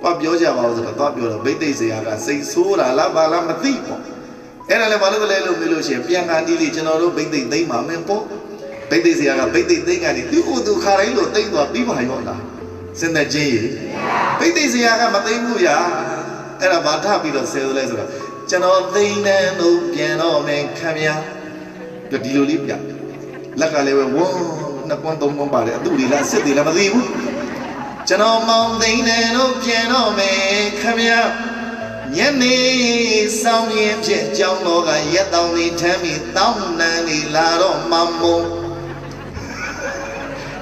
သွားပြောကြပါဦးဆိုတော့သွားပြောတော့ဘိသိက်ဆရာကစိတ်ဆိုးတာလားဘာလားမသိပေါ့အဲ့ဒါလည်းဘာလို့လဲလို့မေးလို့ရှိရင်ပြန်ကန်တီးလေးကျွန်တော်တို့ဘိသိက်သိမ့်ပါမယ်ပေါ့ဘိသိက်ဆရာကဘိသိက်သိမ့်ကနေသူ့ကိုယ်သူခါတိုင်းလို့သိမ့်သွားပြီးပါရောလားစဉ်းသက်ချင်းရေဘိသိက်ဆရာကမသိမ့်ဘူးရာအဲ့ဒါဘာထပြီးတော့ဆဲလဲဆိုတော့ကျွန်တော်သိမ့်တယ်လို့ပြန်တော့မယ်ခင်ဗျာဒီလိုလေးပြလက်ကလည်းပဲဝန်းနှစ်ကွန်းသုံးကွန်းပါတယ်အတူလေးလားစစ်သေးလားမသိဘူးကျွန်တော်မောင်သိမ့်တယ်လို့ပြန်တော့မယ်ခင်ဗျာညနေဆောင်ရင်ဖြစ်ကြောင်းတော်ကရက်တောင်လေးထမ်းပြီးတောင်းနန်းလေးလာတော့မမုံ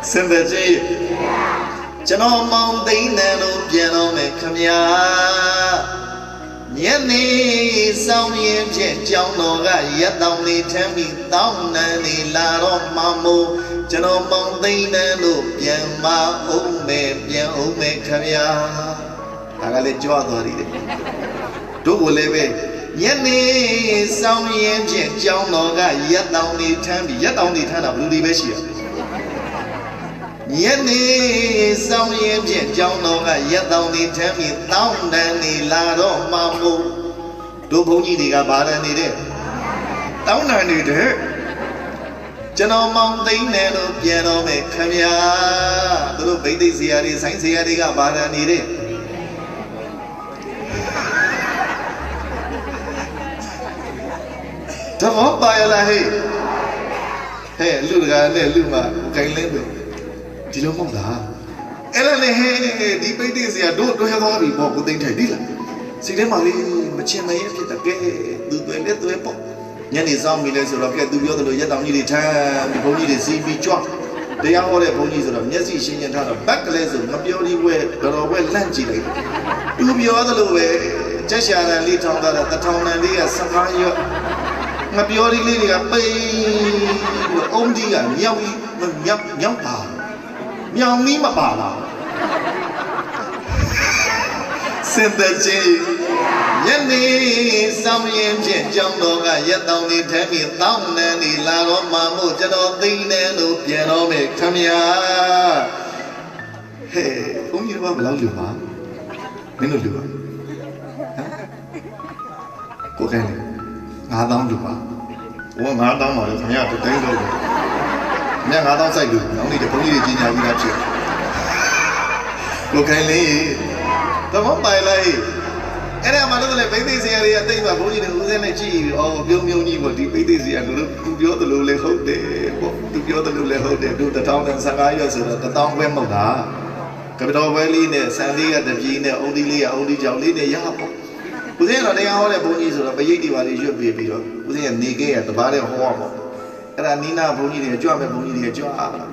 စင်တဲ့ကြီးကျွန်တော်မောင်သိမ့်တယ်လို့ပြန်တော့မယ်ခင်ဗျာညနေဆောင်ရင်ဖြစ်ကြောင်းတော်ကရက်တောင်လေးထမ်းပြီးတောင်းနန်းလေးလာတော့မမုံကျွန်တော်မောင်သိမ့်တယ်လို့ပြန်မအောင်မယ်ပြန်အောင်မယ်ခင်ဗျာဒါကလည်းကြွားသွားတယ်တို့ကိုလည်းပဲညနေဆောင်ရင်ဖြင့်ကြောင်းတော်ကရက်တောင်လေးထမ်းပြီးရက်တောင်လေးထမ်းတာဘယ်လိုဒီပဲရှိရညနေဆောင်ရင်ဖြင့်ကြောင်းတော်ကရက်တောင်လေးထမ်းပြီးတောင်းတန်လေးလာတော့မှမို့တို့ဘုန်းကြီးတွေကဗာရနေတဲ့တောင်းတန်နေတဲ့ကျွန်တော်မောင်သိမ့်တယ်လို့ပြန်တော့မယ်ခင်ဗျာတို့ဗိသိက်ဆရာတွေဆိုင်းဆရာတွေကဗာရနေတဲ့တဘောပါရလားဟဲ့လူတကာနဲ့လူမှာကိုင်လင်းတယ်ဒီလိုမဟုတ်လားအဲ့ဒါနဲ့ဟဲ့ဒီပိတ်တိဆရာတို့တွဲသွားပြီပေါ့ကိုသိမ့်ထိုင်ဒီလားစိတ်ထဲမှာလေးမချင်မရဲဖြစ်တယ်ကဲသူတွဲလက်တွဲပေါ့ညနေဆောင်ပြီလဲဆိုတော့ကဲသူပြောသလိုရက်တောင်ကြီးတွေထမ်းဒီဘုန်းကြီးတွေစီးပြီးကြွတရားဟောတဲ့ဘုန်းကြီးဆိုတော့မျက်စိရှင်းရှင်းထားတော့ဘက်ကလေးဆိုမပြောဒီဝဲတော်ဝဲလန့်ကြည့်လိုက်သူပြောသလိုပဲကျက်ရှာတဲ့လေးထောင်းတာတထောင်တန်လေးက15ရွက်မပြောဒီလေးတွေကပိန်အုံးဒီကမြောက်မြောက်ပါမြောင်မီးမပါလားစင်တဲ့ချင်းညနေဆောင်ရင်ဖြင့်ကြောင်းတော်ကရက်တောင်လေးထမ်းပြီးတောင်းနန်းလေးလာတော့မှမို့ကျွန်တော်သိနေလို့ပြန်တော့မယ်ခမညာဟဲ့ဘုန်းကြီးတို့ကဘယ်လောက်လူပါမင်းတို့လူပါဟမ်ကိုခိုင်း9000လူပါဟို9000ပါလေခင်ဗျာတတိုင်းတော့ည9000စိုက်လူနောင်နေ့တဘုန်းကြီးတွေကြီးညာပြီးသားဖြစ်ကိုခိုင်းလေးတမောပိုင်လိုက်အဲ့ဒါမှလို့လေဗိသိက်ဆရာတွေအသိမှဘုန်းကြီးတွေဦးစင်းနဲ့ကြည့်ပြီးအော်ပြုံးပြုံးကြီးပေါ့ဒီဗိသိက်ဆရာတို့သူပြောသလိုလေဟုတ်တယ်ပေါ့သူပြောသလိုလေဟုတ်တယ်တို့1015ရွက်ဆိုတော့1000ခွဲမဟုတ်လားကပတော်ပွဲလေးနဲ့ဆန်လေးကတပြေးနဲ့အုံဒီလေးကအုံဒီကြောင်လေးနဲ့ရပေါ့ဦးစင်းတော့တရားဟောတဲ့ဘုန်းကြီးဆိုတော့ပရိတ်တွေပါလေးရွတ်ပြီးတော့ဦးစင်းကနေခဲ့ရတပါးတဲ့ဟောရပေါ့အဲ့ဒါနီးနာဘုန်းကြီးတွေကြွမဲ့ဘုန်းကြီးတွေကြွ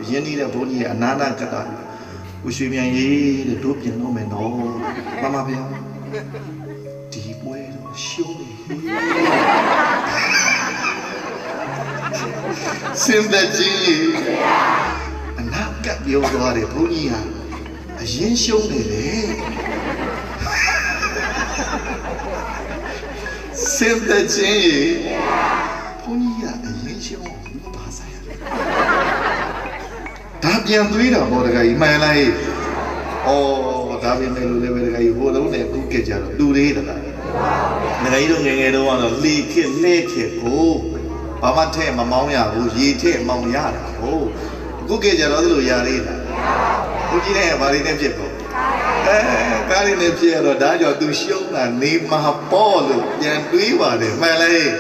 ရင်းနေတဲ့ဘုန်းကြီးကအနာနာကတာဦးရွှေမြန်ရေးတဲ့တို့ပြင်တော့မယ်နော်မမဗျာဒီပွဲတော့ရှုံးနေစင်တဲ့ကြီးအနာကပြောသွားတယ်ဘုန်းကြီးဟာအရင်ရှုံးနေလေစင်တဲ့ကြီးဘုန်းကြီးကအရင်ရှုံးမပါဆိုင်ရဒါပြန်သွေးတာပေါ့တခါကြီးမှန်လိုက်ဩဒါပဲမယ်လို့လည်းပဲတခါကြီးဟိုလုံးနဲ့ကူးခဲ့ကြတော့လူသေးတလားတခါကြီးတို့ငယ်ငယ်တော့ကတော့လေခစ်လဲခစ်ကိုဘာမှထဲ့မမောင်းရဘူးရေထဲ့မောင်းရတာဟုတ်ကူးခဲ့ကြတော့ဒီလိုရသေးလားဘုန်းကြီးနဲ့ဗာလေးနဲ့ဖြစ်ပေါ့ကားလေးနဲ့ဖြစ်ရတော့ဒါကြောင့်သူရှုံးတာနေမှာပေါ့လို့ပြန်တွေးပါတယ်မှန်လိုက်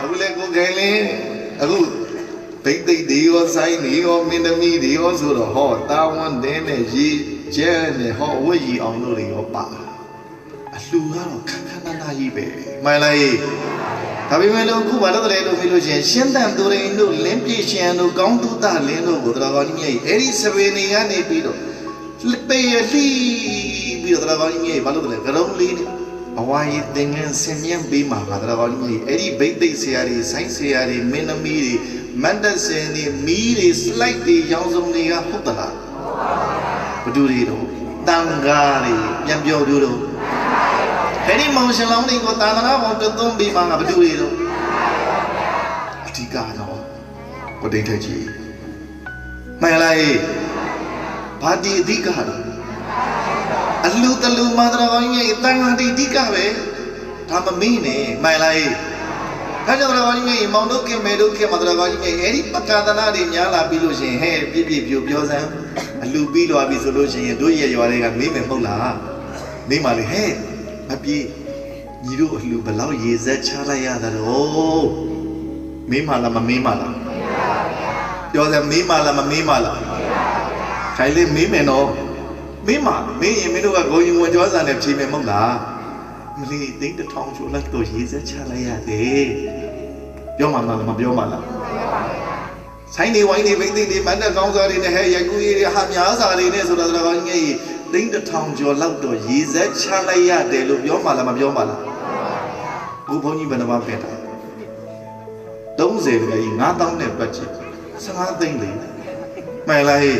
အခုလေကိုခိုင်လင်းအခုဘိသိက်တွေရောဆိုင်တွေရောမင်းသမီးတွေရောဆိုတော့ဟောတာဝန်တင်းနဲ့ရေကျန်းနဲ့ဟောဝတ်ရီအောင်လို့တွေရောပါအလှကတော့ခန်းခန်းနာနာကြီးပဲမှန်လိုက်ဒါပေမဲ့လို့အခုဘာလို့လဲလို့ပြောလို့ချင်းရှင်းတန်သူရိန်တို့လင်းပြည့်ရှင်တို့ကောင်းတုတလင်းတို့ကိုတော်ကောင်းကြီးရဲ့အဲ့ဒီစပင်းတွေကနေပြီးတော့ပေရလှီးပြီးတော့တော်ကောင်းကြီးရဲ့ဘာလို့လဲကရုံးလေးနဲ့အဝါရီသင်္ကန်းဆင်မြန်းပေးမှာပါတော်ကောင်းကြီးအဲ့ဒီဘိသိက်ဆရာတွေဆိုင်းဆရာတွေမင်းသမီးတွေမန္တစင်တွေမီးတွေစလိုက်တွေရောင်စုံတွေကဟုတ်သလားဘဒူတွေတော့တန်ကားတွေပြန်ပြောတို့တော့အဲ့ဒီမောင်ရှင်လောင်းတွေကိုသာသနာ့ဘောင်တုံးပြီးမှငါဘဒူတွေတော့အဓိကတော့ကိုတိတ်ထက်ကြီးမှန်လားဘာဒီအဓိကတော့ အလူတလူမှာတော်ကောင်းကြီးတန်ခါတိတိကပဲဒါမမင်းနဲ့မှန်လားဒါကြောင့်တော်ကောင်းကြီးမောင်တို့ကင်မဲတို့ကင်မှာတော်ကောင်းကြီးအဲ့ဒီပကာသနာတွေများလာပြီးလို့ရှိရင်ဟဲ့ပြပြပြပြောစမ်းအလူပြီးတော့ပြီဆိုလို့ရှိရင်တို့ရဲ့ရွာတွေကမေးမယ်မဟုတ်လားနေမှလေဟဲ့မပြေညီတို့အလူဘလောက်ရေစက်ချလိုက်ရတာတော့မေးမှလားမမေးမှလားပြောစမ်းမေးမှလားမမေးမှလားခိုင်လေးမေးမယ်နော်မေးမှမေးရင်မင်းတို့ကဂုံယူဝင်ကြောစာနဲ့ဖြေမယ်မဟုတ်လားမလီသိန်းတစ်ထောင်ချိုးလိုက်တော့ရေစက်ချလိုက်ရတယ်ပြောမှလားမပြောမှလားဆိုင်နေဝိုင်းနေမိသိနေမနဲ့ကောင်းစားတွေနဲ့ဟဲ့ရိုက်ကူးရေးတွေဟာများစားတွေနဲ့ဆိုတာကောင်းကြီးသိန်းတစ်ထောင်ကျော်လောက်တော့ရေစက်ချလိုက်ရတယ်လို့ပြောမှလားမပြောမှလားဘုဘုန်းကြီးဘယ်နှပါးပဲတာ30ကကြီး9000နဲ့ပတ်ချင်15သိန်းလေမှန်လားဟဲ့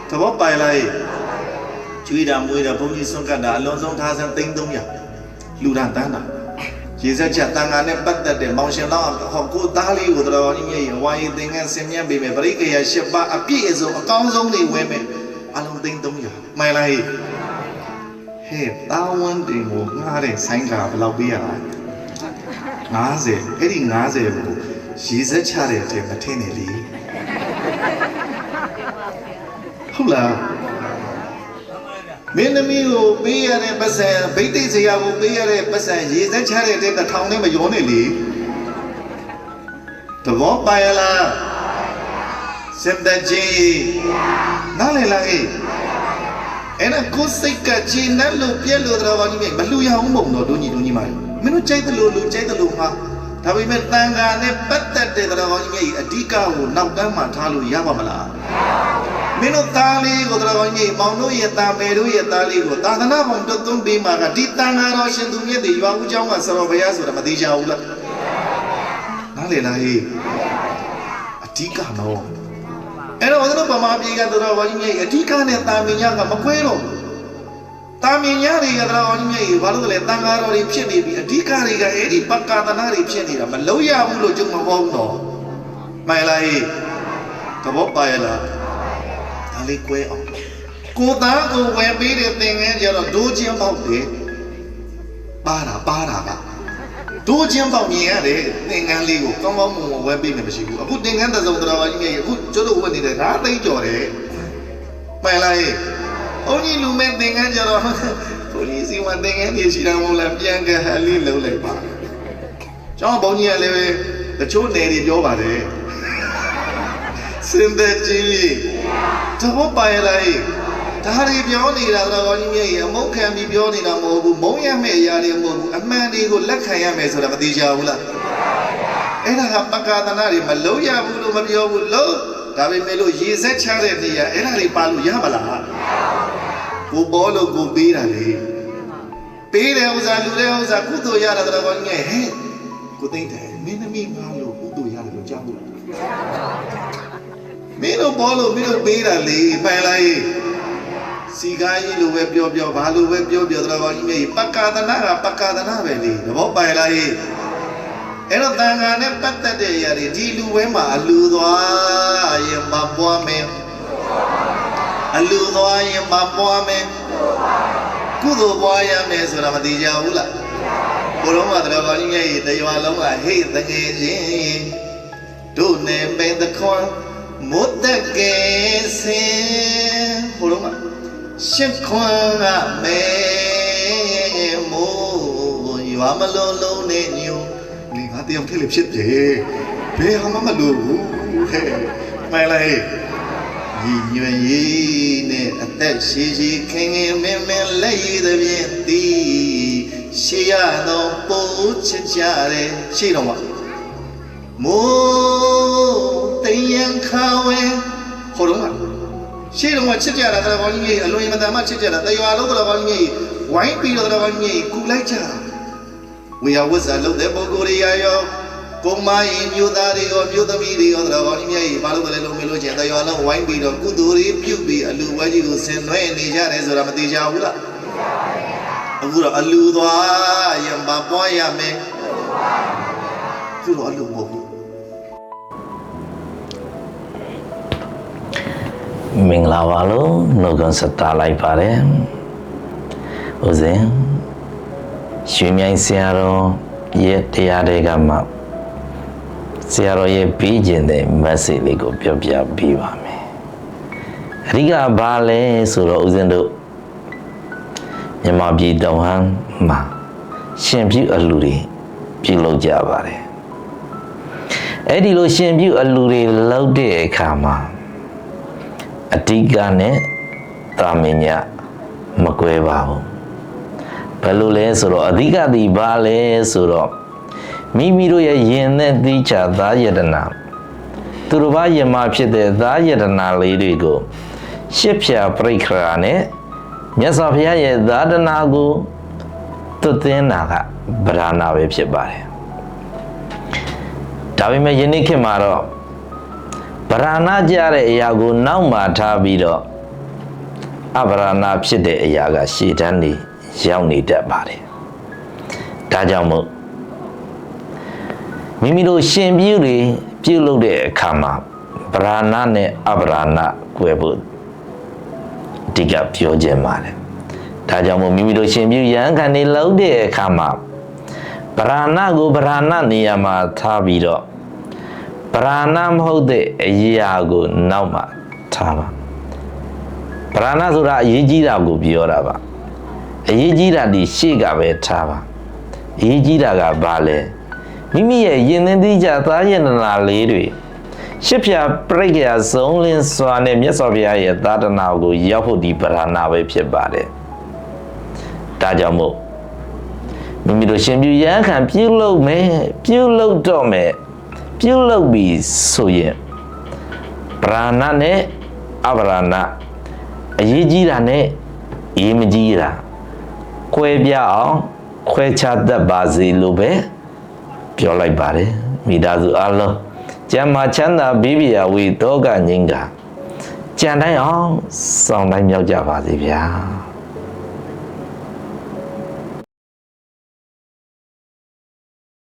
သဘောပိုင်လားကျွေးတာမွေးတာဘုန်းကြီးစွန့်ကတ်တာအလွန်ဆုံးထားစမ်းသိန်း300လူရန်တန်းတာရေစက်ချက်တန်ခါနဲ့ပတ်သက်တဲ့မောင်ရှင်တော်ဟောကိုသားလေးကိုတော်ကြီးရဲ့ဝါရီသင်္ကန်းဆင်မြတ်ပေးမယ်ပရိက္ခရာ10ပါးအပြည့်အစုံအကောင်းဆုံးတွေဝဲမယ်အလုံးသိန်း300မှန်လားဟဲ့တာဝန်တင်ကိုငှားတဲ့ဆိုင်ကဘယ်လောက်ပေးရလဲ50အဲ့ဒီ50ကိုရေစက်ချတဲ့အထက်မထင်းနေလေဟုတ်လားမင်းသမီးကိုပေးရတဲ့ပတ်စံဗိသိက်စရာကိုပေးရတဲ့ပတ်စံရေစက်ချတဲ့တစ်ထောင်နဲ့မရောနဲ့လေသဘောပါရလားစင်တကြီးနားလည်လားအဲ့ဒါကိုစိတ်ကချီနဲ့လို့ပြက်လို့တော့ဘာကြီးမလူရအောင်မုံတော့ဒုညီမမင်းတို့ကြိုက်တယ်လို့လူကြိုက်တယ်လို့ဟာဒါပေမဲ့တန်ခါနဲ့ပတ်သက်တဲ့တော်ဘာကြီးအဓိကကိုနောက်တန်းမှထားလို့ရပါမလားမင်းတို့သားလေးကိုတော်ကောင်းကြီးမောင်တို့ရဲ့သားမယ်တို့ရဲ့သားလေးကိုသာသနာ့ဘုံတွတ်သွင်းပေးမှာကဒီတန်ခါတော်ရှင်သူမြတ်တွေရွာဦးเจ้าကဆရာဘုရားဆိုတာမသိကြဘူးလားနားလေလားဟေးအဓိကနော်အဲ့တော့ကျွန်တော်ဗမာပြည်ကတော်ကောင်းကြီးအဓိကနဲ့တာမင်ညာကမခွဲတော့တာမင်ညာတွေကတော်ကောင်းကြီးဘာလို့လဲတန်ခါတော်တွေဖြစ်နေပြီအဓိကတွေကအဲ့ဒီပကာသနာတွေဖြစ်နေတာမလုံးရဘူးလို့ကျုံမဟုတ်ဘူးနော်မှန်လားဟေးသဘောပါရလားလေးကွဲအောင်ကိုသားကိုဝယ်ပေးတဲ့သင်္ကန်းကျတော့ဒိုးချင်းပေါက်တယ်ပါတာကဒိုးချင်းပေါက်မြင်ရတယ်သင်္ကန်းလေးကိုကောင်းကောင်းမွန်မွန်ဝယ်ပေးမယ်မရှိဘူးအခုသင်္ကန်းတစ်စုံတော်ကြီးကြီးအခုကျတို့ဝယ်နေတဲ့ဓာတ်သိမ့်ကြော်တယ်မှန်လားဘုန်းကြီးလူမဲ့သင်္ကန်းကျတော့ဘုန်းကြီးစီမသင်္ကန်းကြီးရှိတာမဟုတ်လားပြန်ကဟလေးလုံးလိုက်ပါကျောင်းဘုန်းကြီးကလည်းတချို့နယ်တွေပြောပါတယ်စင်တဲ့ကြီးသဘောပါရလားဒါတွေပြောနေတာတော့ကြီးမြတ်အမုန်းခံပြီးပြောနေတာမဟုတ်ဘူးမုန်းရမယ့်အရာတွေမဟုတ်ဘူးအမှန်တွေကိုလက်ခံရမယ်ဆိုတာမသိကြဘူးလားအဲ့ဒါကပကာသနာတွေမလုံးရဘူးလို့မပြောဘူးလို့ဒါပေမဲ့လို့ရေစက်ချတဲ့နေရာအဲ့ဒါတွေပါလို့ရမလားကိုပေါ်လို့ကိုပေးတာလေပေးတဲ့ဥစ္စာလူတဲ့ဥစ္စာကုသိုလ်ရတာတော့ကြီးမြတ်ဟဲ့ကိုသိမ့်တယ်မင်းသမီးငါလို့ကုသိုလ်ရတယ်လို့ကြားဘူးလားမင်းတို့ပေါ်လို့မင်းတို့ပေးတာလေပိုင်လိုက်စီကားကြီးလိုပဲပြောဘာလိုပဲပြောတော်ကောင်းကြီးမြေပကာသနာကပကာသနာပဲလေသဘောပိုင်လိုက်အဲ့တော့တန်ခါနဲ့ပတ်သက်တဲ့အရာတွေဒီလူဝဲမှာအလူသွားရင်မပွားမယ်အလူသွားရင်မပွားမယ်ကုသိုလ်ပွားရမယ်ဆိုတာမသိကြဘူးလားဘုလုံးကတော်ကောင်းကြီးမြေတရွာလုံးကဟေ့တကယ်ချင်းတို့နေပဲတခွန်းမုတ်တကယ်စင်ဘုလုံးကရှစ်ခွန်းကမဲမိုးရွာမလုံးလုံးနဲ့ညူဒီငါတယောက်ထဲလေဖြစ်တယ်ဘယ်ဟာမှမလို့ဘူးဟဲ့မှန်လားညီညွတ်ရေးနဲ့အသက်ရှိခင်ခင်မင်းမင်းလက်ရည်သဖြင့်တီးရှေ့ရတော့ပိုးချစ်ကြတယ်ရှေ့တော့မိုးတယံခါဝဲဟိုတော့ရှေ့တော့ချစ်ကြတာတော်ကောင်းကြီးအလွန်မတန်မှချစ်ကြတာတရွာလုံးတော်ကောင်းကြီးဝိုင်းပြီးတော်ကောင်းကြီးကူလိုက်ကြဝေယဝဇ္ဇလုံးတဲ့ပုဂ္ဂိုလ်တွေရောကိုမရင်မျိုးသားတွေရောမျိုးသမီးတွေရောတော်ကောင်းကြီးမြေဘာလို့လဲလို့မလို့ချင်တရွာလုံးဝိုင်းပြီးတော့ကုသိုလ်တွေပြုပြီးအလူဝဲကြီးကိုဆင်နွှဲနေကြတယ်ဆိုတာမသိကြဘူးလားအခုတော့အလူသွားရမပွားရမယ်ခုတော့အလူမဟုတ်ဘူးမင်္ဂလာပါလို့နှုတ်ခွန်းဆက်တာလိုက်ပါတယ် ဦးဇင်းရွှေမြိုင်ဆရာတော်ရဲ့တရားတွေကမှဆရာတော်ရဲ့ပြီးကျင်တဲ့ message လေးကိုပြောပြပေးပါမယ်အဓိကဘာလဲဆိုတော့ဦးဇင်းတို့မြန်မာပြည်တောင်ဟန်းမှာရှင်ပြုအလှူတွေပြုလုပ်ကြပါတယ်အဲ့ဒီလိုရှင်ပြုအလှူတွေလုပ်တဲ့အခါမှာအဓိကနဲ့တာမင်ညမကွဲပါဘူးဘယ်လိုလဲဆိုတော့အဓိကဒီဘာလဲဆိုတော့မိမိတို့ရဲ့ယင်နဲ့သီးခြားသားယတနာသူတို့ဘာယမဖြစ်တဲ့သားယတနာလေးတွေကိုရှစ်ဖြာပြိခရာနဲ့မြတ်စွာဘုရားရဲ့သာသနာကိုသွတ်သွင်းတာကဗราဏပဲဖြစ်ပါတယ်ဒါပေမဲ့ယနေ့ခေတ်မှာတော့ဗราဏကြတဲ့အရာကိုနောက်မှထားပြီးတော့အဗราဏဖြစ်တဲ့အရာကရှေ့တန်းနေရောက်နေတတ်ပါတယ်ဒါကြောင့်မို့မိမိတို့ရှင်ပြုတွေပြုလုပ်တဲ့အခါမှာဗราဏနဲ့အဗราဏကွဲဖို့အဓိကပြောခြင်းပါတယ်ဒါကြောင့်မို့မိမိတို့ရှင်ပြုရဟန်းခံတွေလုပ်တဲ့အခါမှာဗราဏကိုဗราဏနေရာမှာထားပြီးတော့ဗราဏမဟုတ်တဲ့အရာကိုနောက်မှထားပါဗราဏဆိုတာအရေးကြီးတာကိုပြောတာပါအရေးကြီးတာဒီရှေ့ကပဲထားပါအရေးကြီးတာကဘာလဲမိမိရဲ့ယင်သင်းသီးခြားသားယန္တနာလေးတွေရှစ်ဖြာပြိက္ခာဆုံးလင်းစွာနဲ့မြတ်စွာဘုရားရဲ့သာသနာကိုရောက်ဖို့ဒီဗราဏပဲဖြစ်ပါတယ်ဒါကြောင့်မို့မိမိတို့ရှင်ပြုရဟန်းခံပြုလုပ်မယ်ပြုလုပ်တော့မယ်ပြုလုပ်ပြီးဆိုရင်ဗราဏနဲ့အဗราဏအရေးကြီးတာနဲ့အရေးမကြီးတာခွဲပြအောင်ခွဲခြားတတ်ပါစေလို့ပဲပြောလိုက်ပါတယ်မိသားစုအလုံးကျမ်းမာချမ်းသာဘေးပြာဝေဒုက္ခငြိမ်းကကြံတိုင်းအောင်စောင့်တိုင်းမြောက်ကြပါစေဗျာ